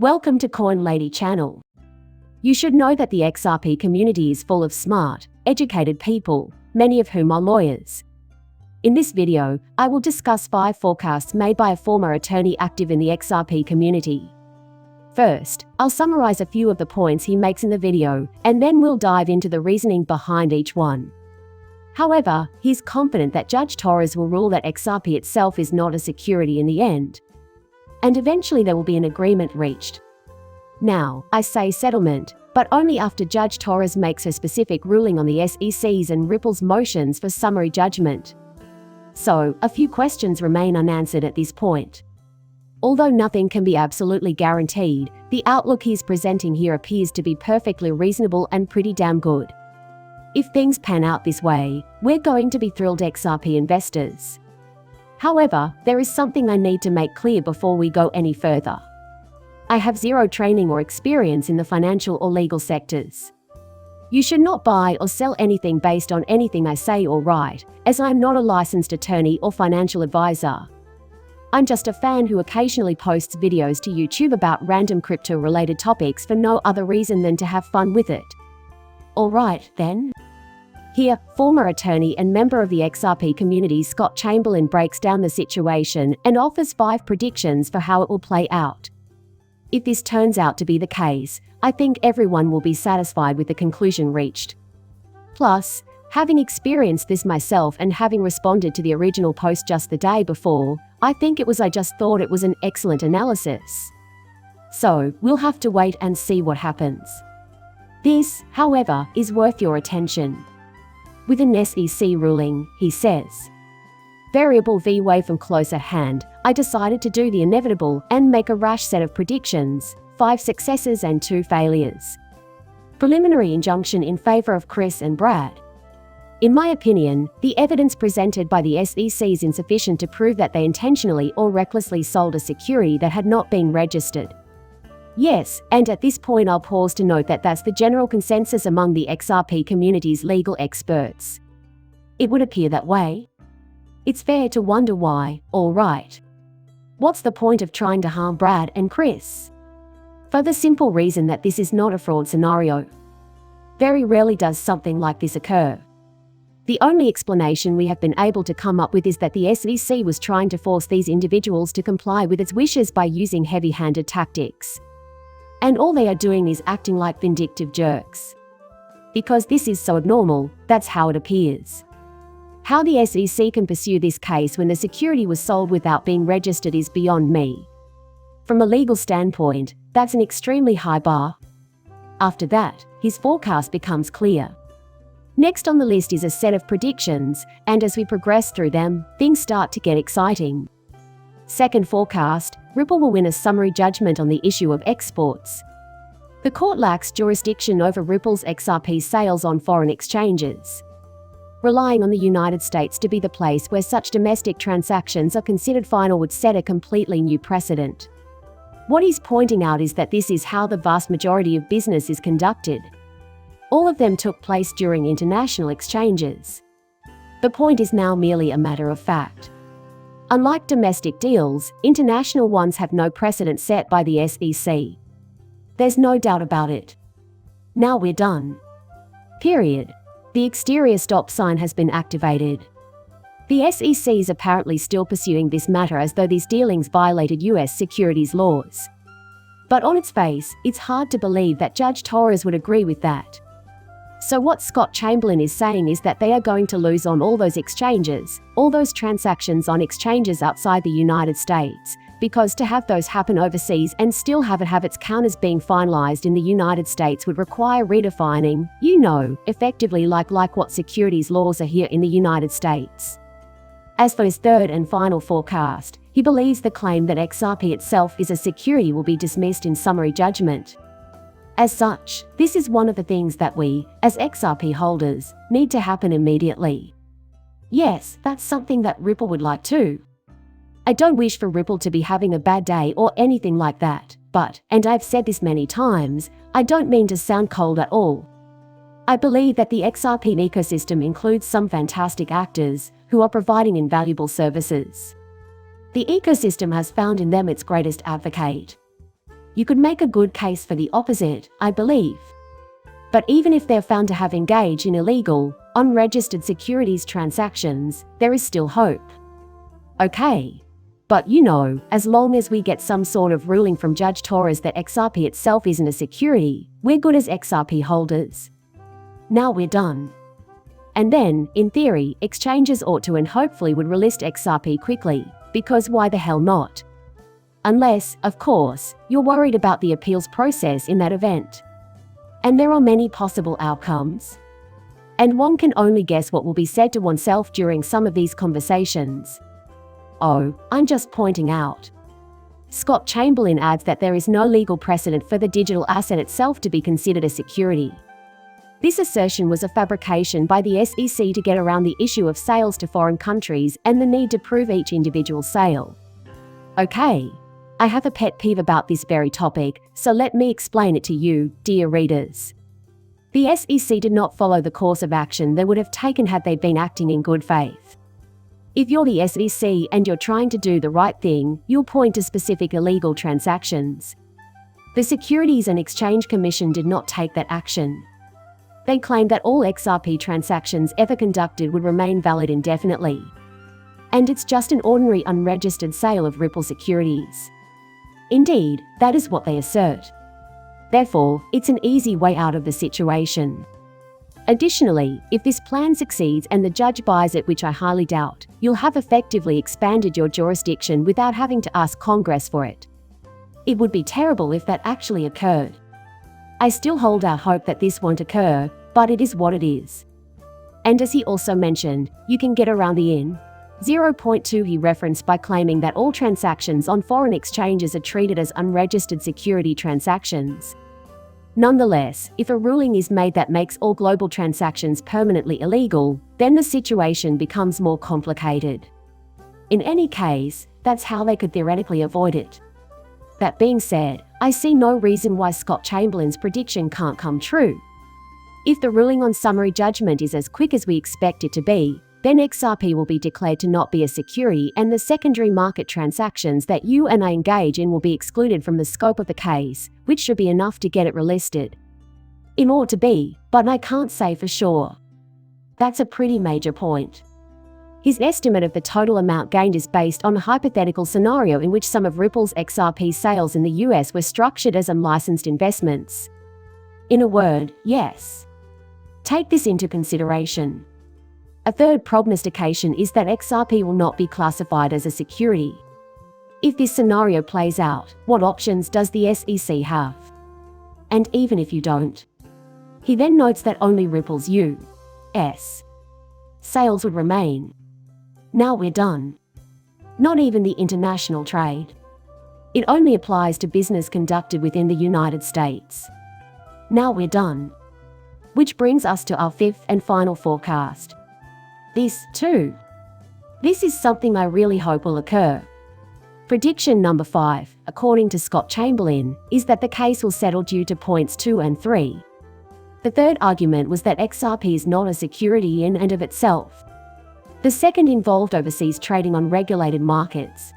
Welcome to Coin Lady channel. You should know that the XRP community is full of smart, educated people, many of whom are lawyers. In this video, I will discuss 5 forecasts made by a former attorney active in the XRP community. First, I'll summarize a few of the points he makes in the video, and then we'll dive into the reasoning behind each one. However, he's confident that Judge Torres will rule that XRP itself is not a security in the end, and eventually there will be an agreement reached. Now, I say settlement, but only after Judge Torres makes her specific ruling on the SEC's and Ripple's motions for summary judgment. So, a few questions remain unanswered at this point. Although nothing can be absolutely guaranteed, the outlook he's presenting here appears to be perfectly reasonable and pretty damn good. If things pan out this way, we're going to be thrilled XRP investors. However, there is something I need to make clear before we go any further. I have zero training or experience in the financial or legal sectors. You should not buy or sell anything based on anything I say or write, as I am not a licensed attorney or financial advisor. I'm just a fan who occasionally posts videos to YouTube about random crypto-related topics for no other reason than to have fun with it. Alright, then. Here, former attorney and member of the XRP community Scott Chamberlain breaks down the situation and offers 5 predictions for how it will play out. If this turns out to be the case, I think everyone will be satisfied with the conclusion reached. Plus, having experienced this myself and having responded to the original post just the day before, I just thought it was an excellent analysis. So, we'll have to wait and see what happens. This, however, is worth your attention. With an SEC ruling, he says, variable V-way from close at hand, I decided to do the inevitable and make a rash set of predictions, 5 successes and 2 failures. Preliminary injunction in favor of Chris and Brad. In my opinion, the evidence presented by the SEC is insufficient to prove that they intentionally or recklessly sold a security that had not been registered. Yes, and at this point I'll pause to note that that's the general consensus among the XRP community's legal experts. It would appear that way. It's fair to wonder why, alright. What's the point of trying to harm Brad and Chris? For the simple reason that this is not a fraud scenario. Very rarely does something like this occur. The only explanation we have been able to come up with is that the SEC was trying to force these individuals to comply with its wishes by using heavy-handed tactics. And all they are doing is acting like vindictive jerks. Because this is so abnormal, that's how it appears. How the SEC can pursue this case when the security was sold without being registered is beyond me. From a legal standpoint, that's an extremely high bar. After that, his forecast becomes clear. Next on the list is a set of predictions, and as we progress through them, things start to get exciting. Second forecast, Ripple will win a summary judgment on the issue of exports. The court lacks jurisdiction over Ripple's XRP sales on foreign exchanges. Relying on the United States to be the place where such domestic transactions are considered final would set a completely new precedent. What he's pointing out is that this is how the vast majority of business is conducted. All of them took place during international exchanges. The point is now merely a matter of fact. Unlike domestic deals, international ones have no precedent set by the SEC. There's no doubt about it. Now we're done. Period. The exterior stop sign has been activated. The SEC is apparently still pursuing this matter as though these dealings violated US securities laws. But on its face, it's hard to believe that Judge Torres would agree with that. So what Scott Chamberlain is saying is that they are going to lose on all those exchanges, all those transactions on exchanges outside the United States, because to have those happen overseas and still have its counters being finalized in the United States would require redefining, effectively like what securities laws are here in the United States. As for his third and final forecast, he believes the claim that XRP itself is a security will be dismissed in summary judgment. As such, this is one of the things that we, as XRP holders, need to happen immediately. Yes, that's something that Ripple would like too. I don't wish for Ripple to be having a bad day or anything like that, but, and I've said this many times, I don't mean to sound cold at all. I believe that the XRP ecosystem includes some fantastic actors who are providing invaluable services. The ecosystem has found in them its greatest advocate. You could make a good case for the opposite, I believe. But even if they're found to have engaged in illegal, unregistered securities transactions, there is still hope. Okay. But as long as we get some sort of ruling from Judge Torres that XRP itself isn't a security, we're good as XRP holders. Now we're done. And then, in theory, exchanges ought to and hopefully would relist XRP quickly, because why the hell not? Unless, of course, you're worried about the appeals process in that event. And there are many possible outcomes. And one can only guess what will be said to oneself during some of these conversations. Oh, I'm just pointing out. Scott Chamberlain adds that there is no legal precedent for the digital asset itself to be considered a security. This assertion was a fabrication by the SEC to get around the issue of sales to foreign countries and the need to prove each individual sale. Okay, I have a pet peeve about this very topic, so let me explain it to you, dear readers. The SEC did not follow the course of action they would have taken had they been acting in good faith. If you're the SEC and you're trying to do the right thing, you'll point to specific illegal transactions. The Securities and Exchange Commission did not take that action. They claimed that all XRP transactions ever conducted would remain valid indefinitely. And it's just an ordinary unregistered sale of Ripple securities. Indeed, that is what they assert. Therefore, it's an easy way out of the situation. Additionally, if this plan succeeds and the judge buys it, which I highly doubt, you'll have effectively expanded your jurisdiction without having to ask Congress for it. It would be terrible if that actually occurred. I still hold out hope that this won't occur, but it is what it is. And as he also mentioned, you can get around the in 0.2 he referenced by claiming that all transactions on foreign exchanges are treated as unregistered security transactions. Nonetheless, if a ruling is made that makes all global transactions permanently illegal, then the situation becomes more complicated. In any case, that's how they could theoretically avoid it. That being said, I see no reason why Scott Chamberlain's prediction can't come true. If the ruling on summary judgment is as quick as we expect it to be, then XRP will be declared to not be a security and the secondary market transactions that you and I engage in will be excluded from the scope of the case, which should be enough to get it relisted. It ought to be, but I can't say for sure. That's a pretty major point. His estimate of the total amount gained is based on a hypothetical scenario in which some of Ripple's XRP sales in the US were structured as unlicensed investments. In a word, yes. Take this into consideration. A third prognostication is that XRP will not be classified as a security. If this scenario plays out, what options does the SEC have? And even if you don't? He then notes that only Ripple's US sales would remain. Now we're done. Not even the international trade. It only applies to business conducted within the United States. Now we're done. Which brings us to our fifth and final forecast. This, too. This is something I really hope will occur. Prediction number 5, according to Scott Chamberlain, is that the case will settle due to points 2 and 3. The third argument was that XRP is not a security in and of itself. The second involved overseas trading on regulated markets.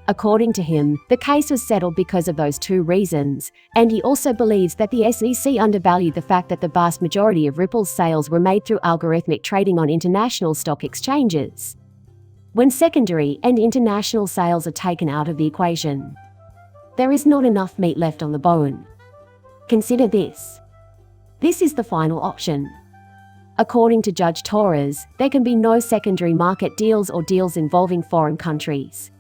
According to him, the case was settled because of those two reasons, and he also believes that the SEC undervalued the fact that the vast majority of Ripple's sales were made through algorithmic trading on international stock exchanges. When secondary and international sales are taken out of the equation, there is not enough meat left on the bone. Consider this. This is the final option. According to Judge Torres, there can be no secondary market deals or deals involving foreign countries.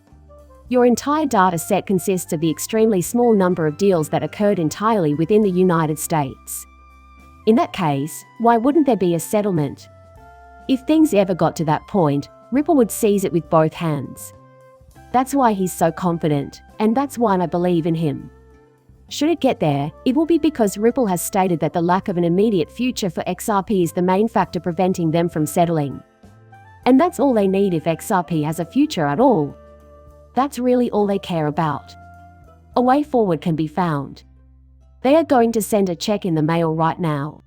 Your entire data set consists of the extremely small number of deals that occurred entirely within the United States. In that case, why wouldn't there be a settlement? If things ever got to that point, Ripple would seize it with both hands. That's why he's so confident, and that's why I believe in him. Should it get there, it will be because Ripple has stated that the lack of an immediate future for XRP is the main factor preventing them from settling. And that's all they need if XRP has a future at all. That's really all they care about. A way forward can be found. They are going to send a check in the mail right now.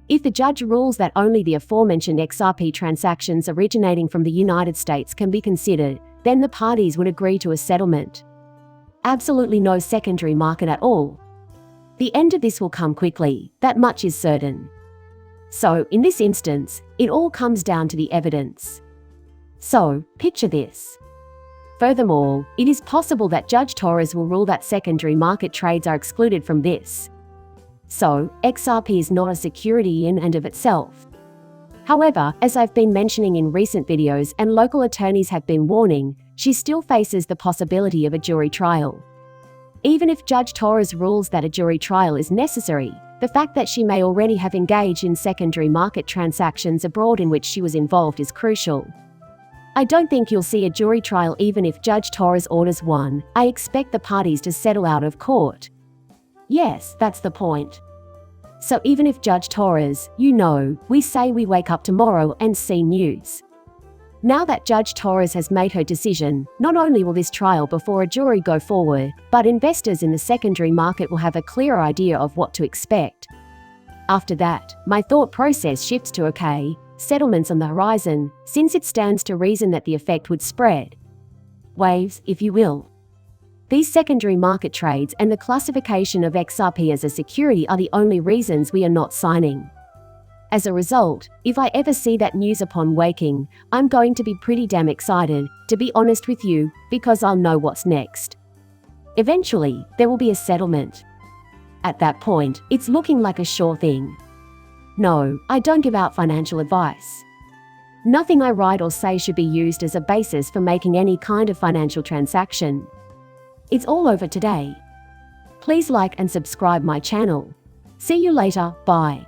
If the judge rules that only the aforementioned XRP transactions originating from the United States can be considered, then the parties would agree to a settlement. absolutely no secondary market at all. The end of this will come quickly, that much is certain. So, in this instance, it all comes down to the evidence. So, picture this. Furthermore, it is possible that Judge Torres will rule that secondary market trades are excluded from this. So, XRP is not a security in and of itself. However, as I've been mentioning in recent videos and local attorneys have been warning, she still faces the possibility of a jury trial. Even if Judge Torres rules that a jury trial is necessary, the fact that she may already have engaged in secondary market transactions abroad in which she was involved is crucial. I don't think you'll see a jury trial even if Judge Torres orders one. I expect the parties to settle out of court. Yes, that's the point. So even if Judge Torres, we say we wake up tomorrow and see news. Now that Judge Torres has made her decision, not only will this trial before a jury go forward, but investors in the secondary market will have a clear idea of what to expect. After that, my thought process shifts to settlements on the horizon, since it stands to reason that the effect would spread. Waves, if you will. These secondary market trades and the classification of XRP as a security are the only reasons we are not signing. As a result, if I ever see that news upon waking, I'm going to be pretty damn excited, to be honest with you, because I'll know what's next. Eventually, there will be a settlement. At that point, it's looking like a sure thing. No, I don't give out financial advice. Nothing I write or say should be used as a basis for making any kind of financial transaction. It's all over today. Please like and subscribe my channel. See you later, bye.